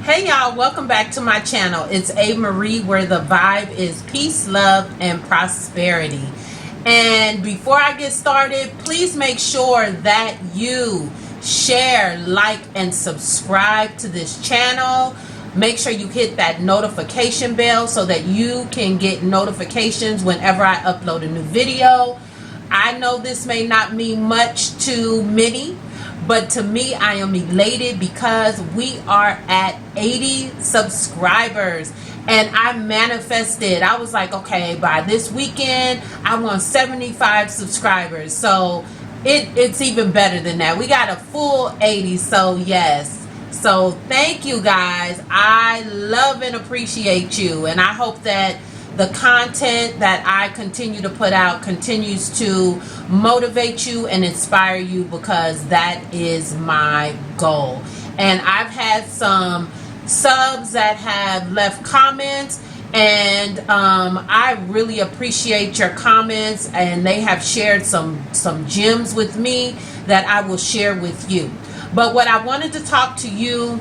Hey y'all, welcome back to my channel. It's A. Marie, where the vibe is peace, love, and prosperity. And before I get started, please make sure that you share, like, and subscribe to this channel. Make sure you hit that notification bell so that you can get notifications whenever I upload a new video. I know this may not mean much to many, but to me, I am elated because we are at 80 subscribers. And I manifested. I was like, okay, by this weekend, I want 75 subscribers. So it's even better than that. We got a full 80. So yes. So thank you guys. I love and appreciate you. And I hope that the content that I continue to put out continues to motivate you and inspire you, because that is my goal. And I've had some subs that have left comments, and I really appreciate your comments, and they have shared some gems with me that I will share with you. But what I wanted to talk to you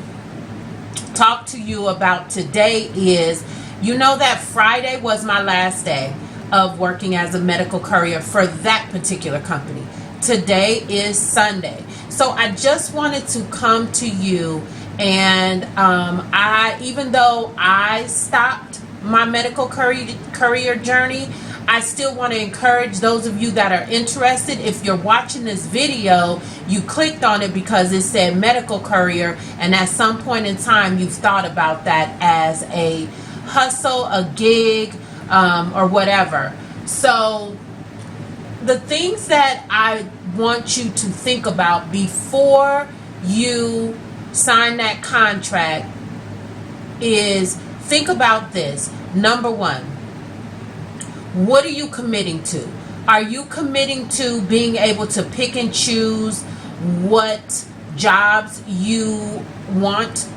about today is, you know that Friday was my last day of working as a medical courier for that particular company. Today is Sunday. So I just wanted to come to you, and even though I stopped my medical courier journey, I still want to encourage those of you that are interested. If you're watching this video, you clicked on it because it said medical courier, and at some point in time you've thought about that as a hustle, a gig, or whatever. So the things that I want you to think about before you sign that contract is, think about this. Number one, what are you committing to? Are you committing to being able to pick and choose what jobs you want?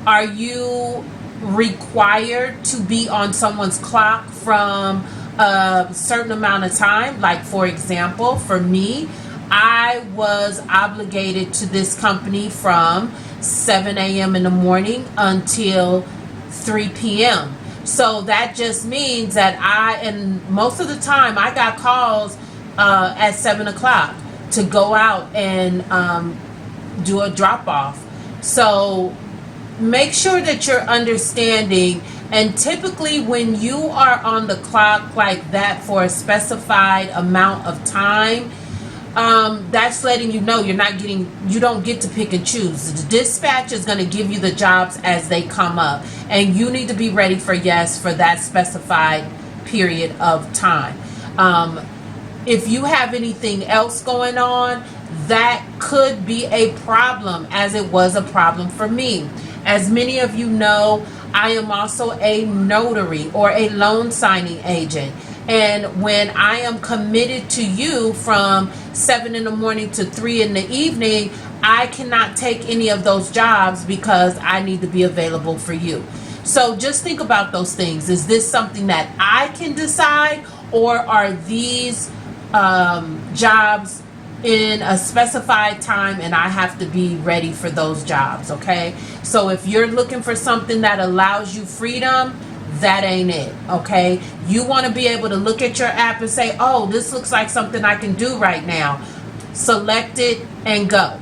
Are you required to be on someone's clock from a certain amount of time? Like, for example, for me, I was obligated to this company from 7 a.m. in the morning until 3 p.m. So that just means that and most of the time I got calls at 7 o'clock to go out and do a drop off. So make sure that you're understanding. And typically when you are on the clock like that for a specified amount of time, that's letting you know you don't get to pick and choose. The dispatch is going to give you the jobs as they come up, and you need to be ready for that specified period of time. If you have anything else going on, that could be a problem, as it was a problem for me. As many of you know, I am also a notary or a loan signing agent. And when I am committed to you from 7 in the morning to 3 in the evening, I cannot take any of those jobs because I need to be available for you. So just think about those things. Is this something that I can decide, or are these jobs in a specified time and I have to be ready for those jobs? Okay, so if you're looking for something that allows you freedom, that ain't it. Okay, you want to be able to look at your app and say, oh, this looks like something I can do right now. Select it and go.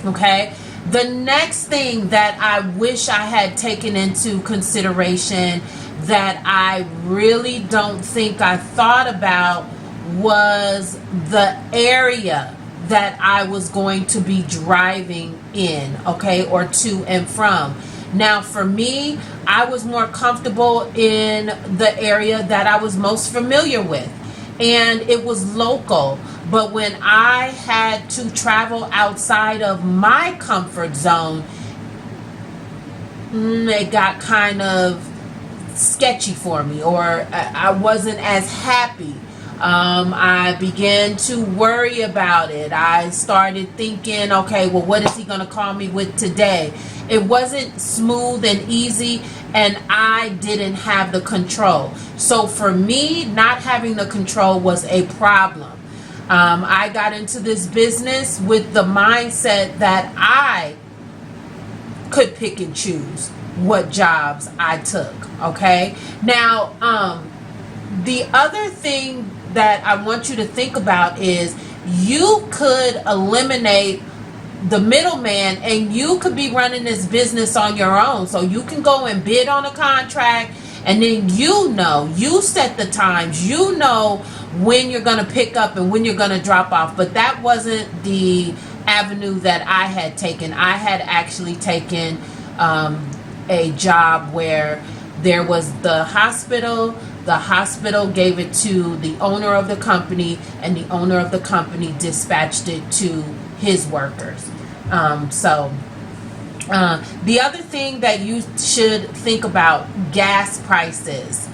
Okay, the next thing that I wish I had taken into consideration that I really don't think I thought about was the area that I was going to be driving in, okay, or to and from. Now for me, I was more comfortable in the area that I was most familiar with, and it was local. But when I had to travel outside of my comfort zone, it got kind of sketchy for me, or I wasn't as happy. I began to worry about it. I started thinking, okay, well, what is he going to call me with today? It wasn't smooth and easy, and I didn't have the control. So for me, not having the control was a problem. I got into this business with the mindset that I could pick and choose what jobs I took. Okay. Now, the other thing that I want you to think about is you could eliminate the middleman and you could be running this business on your own. So you can go and bid on a contract, and then you set the times, when you're going to pick up and when you're going to drop off. But that wasn't the avenue that I had taken. I had actually taken a job where there was the hospital gave it to the owner of the company, and the owner of the company dispatched it to his workers. The other thing that you should think about, gas prices.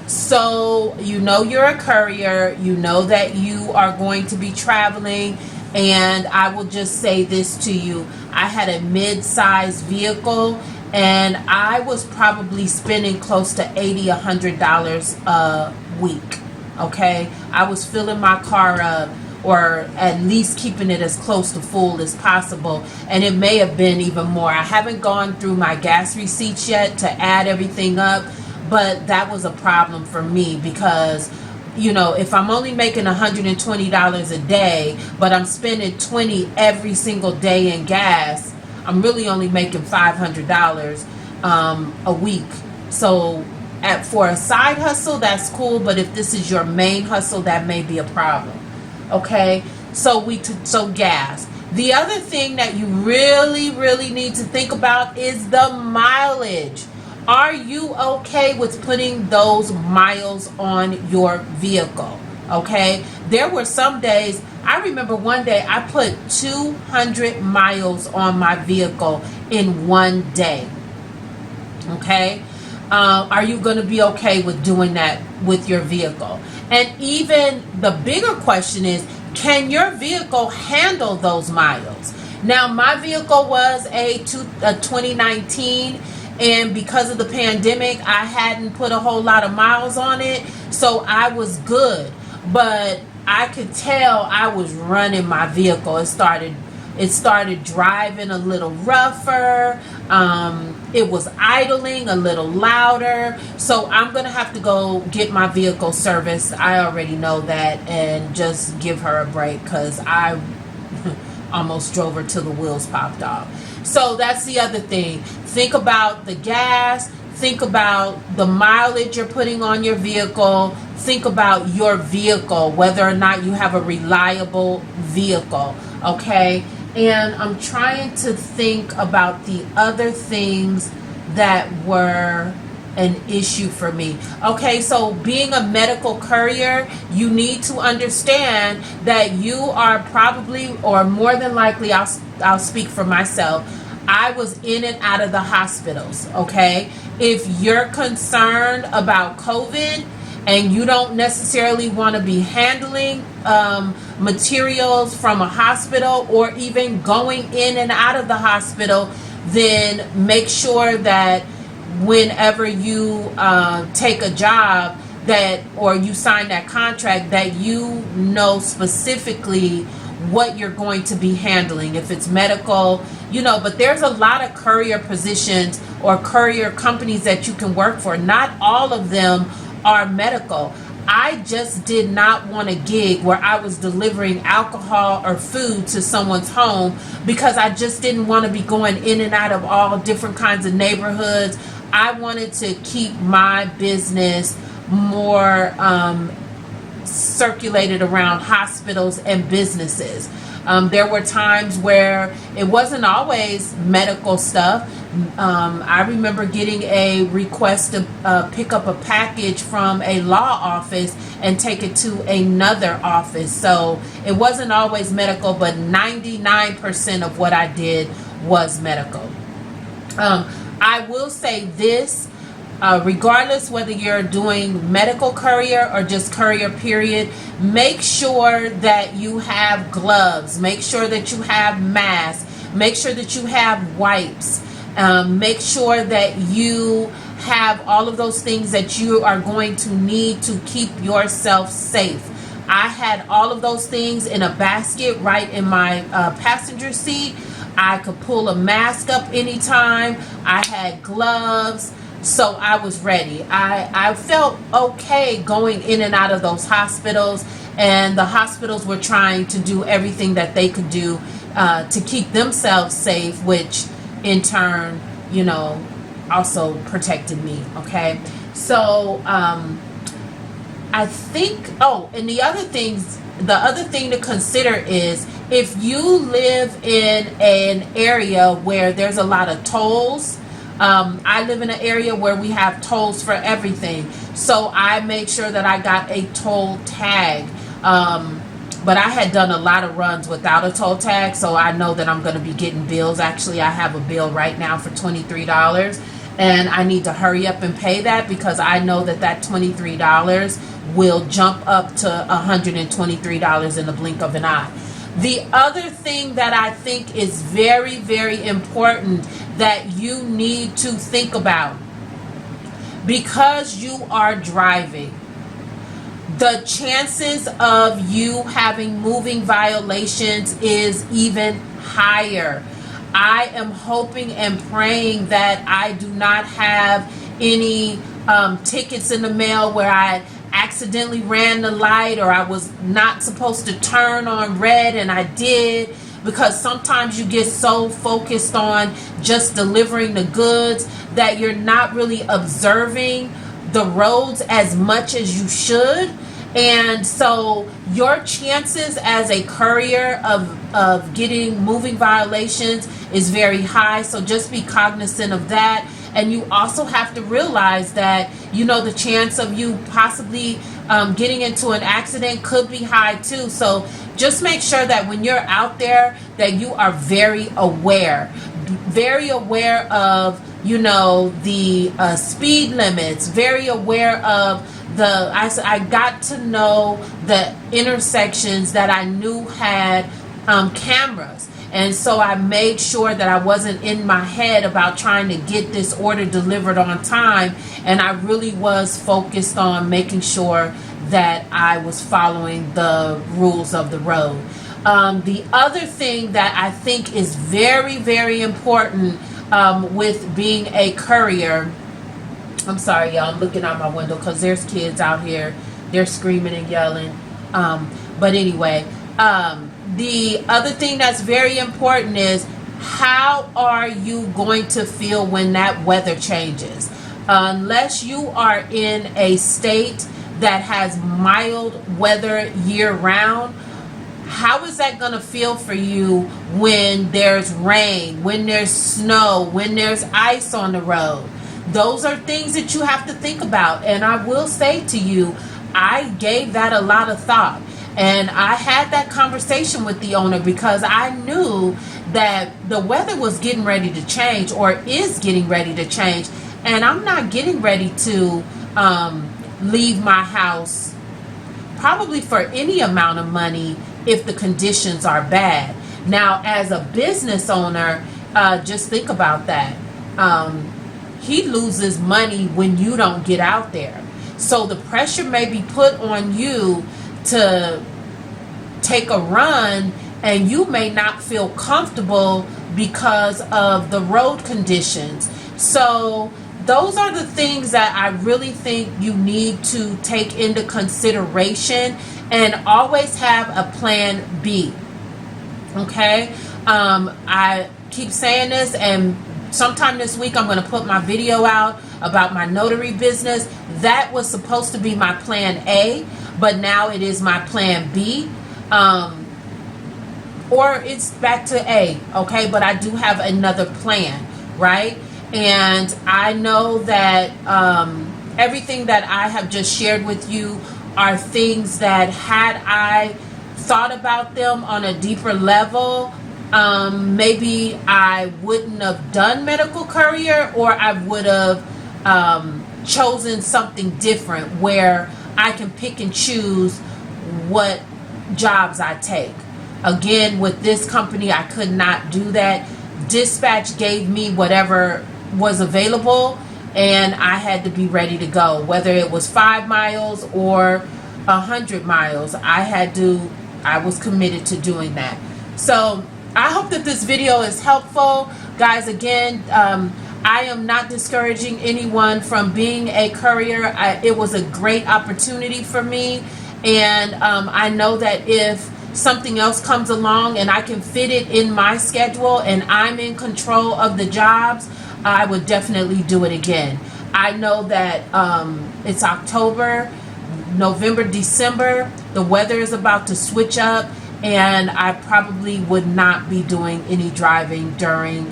So you're a courier, that you are going to be traveling, and I will just say this to you. I had a mid-sized vehicle, and I was probably spending close to $80-$100 a week. Okay, I was filling my car up, or at least keeping it as close to full as possible, and it may have been even more. I haven't gone through my gas receipts yet to add everything up, but that was a problem for me because if I'm only making $120 a day, but I'm spending $20 every single day in gas, I'm really only making $500 a week. So for a side hustle, that's cool, but if this is your main hustle, that may be a problem. Okay, so gas. The other thing that you really, really need to think about is the mileage. Are you okay with putting those miles on your vehicle? Okay, there were some days, I remember one day I put 200 miles on my vehicle in one day. Okay, are you going to be okay with doing that with your vehicle? And even the bigger question is, can your vehicle handle those miles? Now, my vehicle was a 2019, and because of the pandemic, I hadn't put a whole lot of miles on it, so I was good. But I could tell I was running my vehicle. It started driving a little rougher. It was idling a little louder. So I'm going to have to go get my vehicle serviced. I already know that, and just give her a break because I almost drove her till the wheels popped off. So that's the other thing. Think about the gas. Think about the mileage you're putting on your vehicle. Think about your vehicle, whether or not you have a reliable vehicle. Okay? And I'm trying to think about the other things that were an issue for me. Okay, so being a medical courier, you need to understand that you are probably, or more than likely, I'll speak for myself, I was in and out of the hospitals. Okay, if you're concerned about COVID and you don't necessarily want to be handling materials from a hospital or even going in and out of the hospital, then make sure that whenever you take a job or you sign that contract, that you know specifically what you're going to be handling. If it's medical, but there's a lot of courier positions or courier companies that you can work for. Not all of them are medical. I just did not want a gig where I was delivering alcohol or food to someone's home, because I just didn't want to be going in and out of all different kinds of neighborhoods. I wanted to keep my business more circulated around hospitals and businesses. There were times where it wasn't always medical stuff. I remember getting a request to pick up a package from a law office and take it to another office. So it wasn't always medical, but 99% of what I did was medical. I will say this, regardless whether you're doing medical courier or just courier period, make sure that you have gloves, make sure that you have masks, make sure that you have wipes, make sure that you have all of those things that you are going to need to keep yourself safe. I had all of those things in a basket right in my passenger seat. I could pull a mask up anytime. I had gloves. So I was ready. I felt okay going in and out of those hospitals, and the hospitals were trying to do everything that they could do to keep themselves safe, which in turn, you know, also protected me. Okay. So I think, oh, and the other thing to consider is if you live in an area where there's a lot of tolls. I live in an area where we have tolls for everything. So I made sure that I got a toll tag. But I had done a lot of runs without a toll tag, so I know that I'm going to be getting bills. Actually, I have a bill right now for $23, and I need to hurry up and pay that because I know that that $23 will jump up to $123 in the blink of an eye. The other thing that I think is very, very important that you need to think about, because you are driving, the chances of you having moving violations is even higher. I am hoping and praying that I do not have any tickets in the mail where I accidentally ran the light, or I was not supposed to turn on red and I did, because sometimes you get so focused on just delivering the goods that you're not really observing the roads as much as you should. And so your chances as a courier of getting moving violations is very high. So just be cognizant of that. And you also have to realize that, you know, the chance of you possibly getting into an accident could be high too. So just make sure that when you're out there that you are very aware of, you know, the speed limits, very aware of I got to know the intersections that I knew had cameras. And so I made sure that I wasn't in my head about trying to get this order delivered on time. And I really was focused on making sure that I was following the rules of the road. The other thing that I think is very, very important with being a courier, I'm sorry, y'all, I'm looking out my window because there's kids out here. They're screaming and yelling. But anyway, the other thing that's very important is, how are you going to feel when that weather changes? Unless you are in a state that has mild weather year round, how is that going to feel for you when there's rain, when there's snow, when there's ice on the road? Those are things that you have to think about. And I will say to you, I gave that a lot of thought. And I had that conversation with the owner because I knew that the weather was getting ready to change, or is getting ready to change. And I'm not getting ready to leave my house probably for any amount of money if the conditions are bad. Now, as a business owner, just think about that. He loses money when you don't get out there. So the pressure may be put on you to take a run, and you may not feel comfortable because of the road conditions. So those are the things that I really think you need to take into consideration, and always have a plan B. Okay? I keep saying this, and sometime this week I'm going to put my video out about my notary business. That was supposed to be my plan A, but now it is my plan B. Or it's back to A, okay? But I do have another plan, right? And I know that everything that I have just shared with you are things that, had I thought about them on a deeper level, maybe I wouldn't have done medical courier, or I would have chosen something different where I can pick and choose what jobs I take. Again, with this company, I could not do that. Dispatch gave me whatever was available, and I had to be ready to go. Whether it was 5 miles or 100 miles, I was committed to doing that. So I hope that this video is helpful. Guys, again, I am not discouraging anyone from being a courier. It was a great opportunity for me. And I know that if something else comes along and I can fit it in my schedule and I'm in control of the jobs, I would definitely do it again. I know that it's October, November, December. The weather is about to switch up, and I probably would not be doing any driving during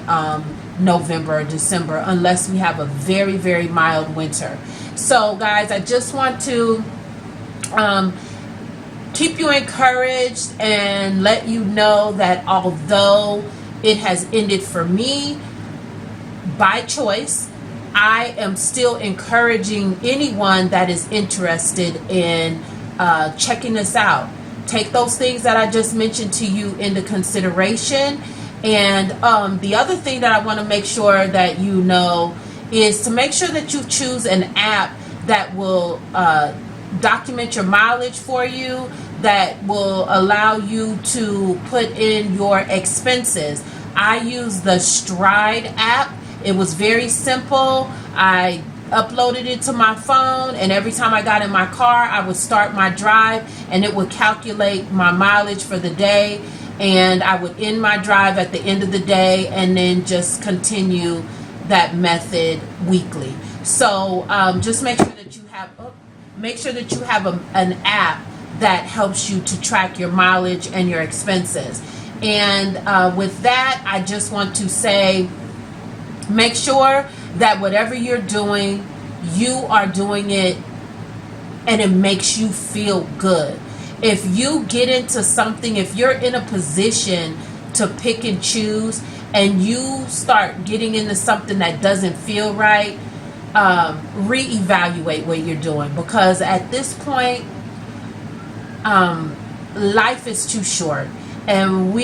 November or December unless we have a very, very mild winter. So guys, I just want to keep you encouraged and let you know that although it has ended for me by choice, I am still encouraging anyone that is interested in checking this out. Take those things that I just mentioned to you into consideration. And the other thing that I want to make sure that you know is to make sure that you choose an app that will document your mileage for you, that will allow you to put in your expenses. I use the Stride app. It was very simple. I uploaded it to my phone, and every time I got in my car, I would start my drive and it would calculate my mileage for the day, and I would end my drive at the end of the day and then just continue that method weekly. So just make sure that you have an app that helps you to track your mileage and your expenses. And with that, I just want to say, make sure that whatever you're doing, you are doing it and it makes you feel good. If you get into something, if you're in a position to pick and choose and you start getting into something that doesn't feel right, reevaluate what you're doing, because at this point, life is too short, and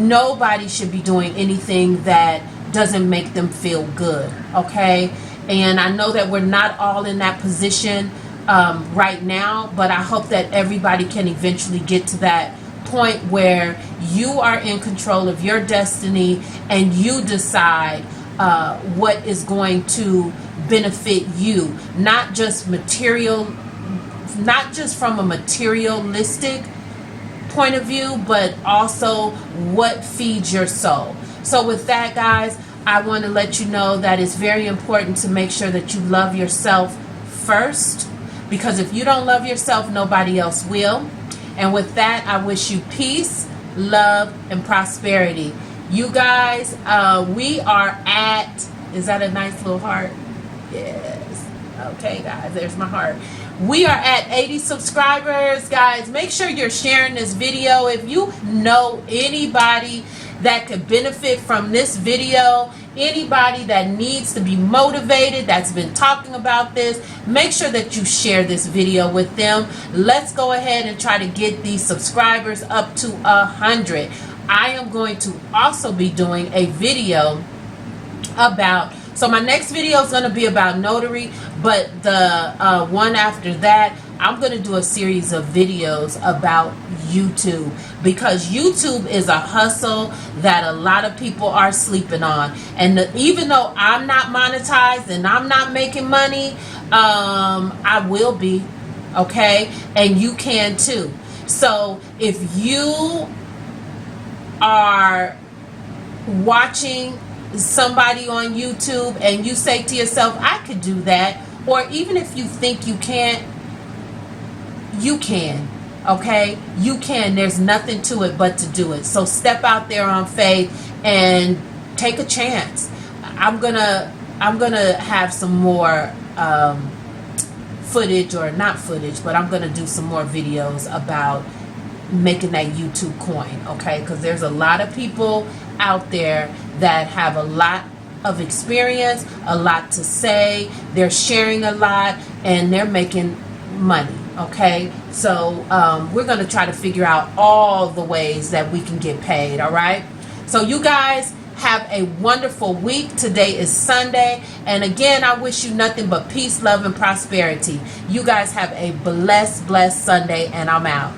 nobody should be doing anything that doesn't make them feel good. Okay, and I know that we're not all in that position right now, but I hope that everybody can eventually get to that point where you are in control of your destiny and you decide what is going to benefit you, not just from a materialistic point of view, but also what feeds your soul. So with that, guys, I want to let you know that it's very important to make sure that you love yourself first, because if you don't love yourself, nobody else will. And with that, I wish you peace, love, and prosperity. You guys, we are at, is that a nice little heart? Yes. Okay, guys, there's my heart. We are at 80 subscribers, guys. Make sure you're sharing this video. If you know anybody that could benefit from this video, anybody that needs to be motivated, that's been talking about this, make sure that you share this video with them. Let's go ahead and try to get these subscribers up to 100. I am going to also be doing a video about, so my next video is going to be about notary, but the one after that, I'm going to do a series of videos about YouTube, because YouTube is a hustle that a lot of people are sleeping on. And even though I'm not monetized and I'm not making money, I will be, okay? And you can too. So if you are watching somebody on YouTube and you say to yourself, I could do that, or even if you think you can't, you can, okay? You can. There's nothing to it but to do it. So step out there on faith and take a chance. I'm gonna have some more footage, or not footage, but I'm gonna do some more videos about making that YouTube coin, okay? Because there's a lot of people out there that have a lot of experience, a lot to say, they're sharing a lot, and they're making money, okay? So we're going to try to figure out all the ways that we can get paid, all right? So you guys have a wonderful week. Today is Sunday, and again, I wish you nothing but peace, love, and prosperity. You guys have a blessed Sunday, and I'm out.